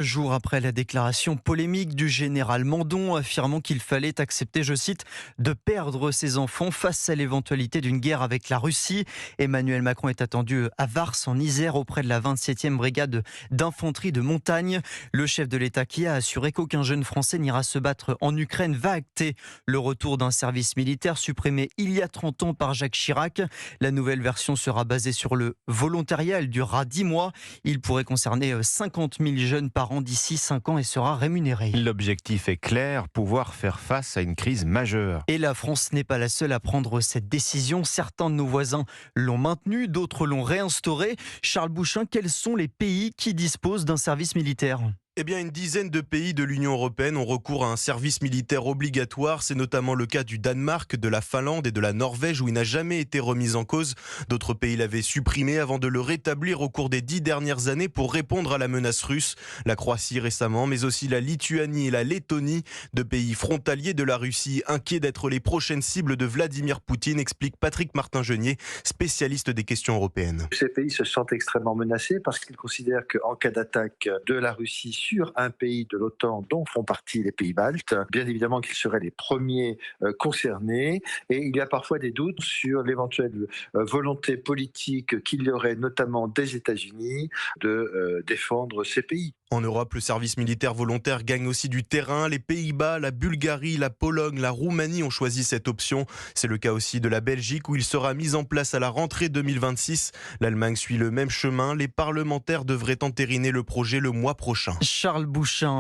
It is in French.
Jour après la déclaration polémique du général Mandon affirmant qu'il fallait accepter, je cite, de perdre ses enfants face à l'éventualité d'une guerre avec la Russie. Emmanuel Macron est attendu à Vars en Isère auprès de la 27e brigade d'infanterie de montagne. Le chef de l'État qui a assuré qu'aucun jeune Français n'ira se battre en Ukraine va acter le retour d'un service militaire supprimé il y a 30 ans par Jacques Chirac. La nouvelle version sera basée sur le volontariat, elle durera 10 mois. Il pourrait concerner 50 000 jeunes par d'ici 5 ans et sera rémunéré. L'objectif est clair, pouvoir faire face à une crise majeure. Et la France n'est pas la seule à prendre cette décision. Certains de nos voisins l'ont maintenue, d'autres l'ont réinstaurée. Charles Bouchin, quels sont les pays qui disposent d'un service militaire ? Eh bien, une dizaine de pays de l'Union européenne ont recours à un service militaire obligatoire. C'est notamment le cas du Danemark, de la Finlande et de la Norvège où il n'a jamais été remis en cause. D'autres pays l'avaient supprimé avant de le rétablir au cours des 10 dernières années pour répondre à la menace russe. La Croatie récemment, mais aussi la Lituanie et la Lettonie, deux pays frontaliers de la Russie, inquiets d'être les prochaines cibles de Vladimir Poutine, explique Patrick Martin-Genier, spécialiste des questions européennes. Ces pays se sentent extrêmement menacés parce qu'ils considèrent qu'en cas d'attaque de la Russie sur un pays de l'OTAN dont font partie les pays baltes, bien évidemment qu'ils seraient les premiers concernés, et il y a parfois des doutes sur l'éventuelle volonté politique qu'il y aurait notamment des États-Unis de défendre ces pays. En Europe, le service militaire volontaire gagne aussi du terrain. Les Pays-Bas, la Bulgarie, la Pologne, la Roumanie ont choisi cette option. C'est le cas aussi de la Belgique où il sera mis en place à la rentrée 2026. L'Allemagne suit le même chemin. Les parlementaires devraient entériner le projet le mois prochain. Charles Bouchin.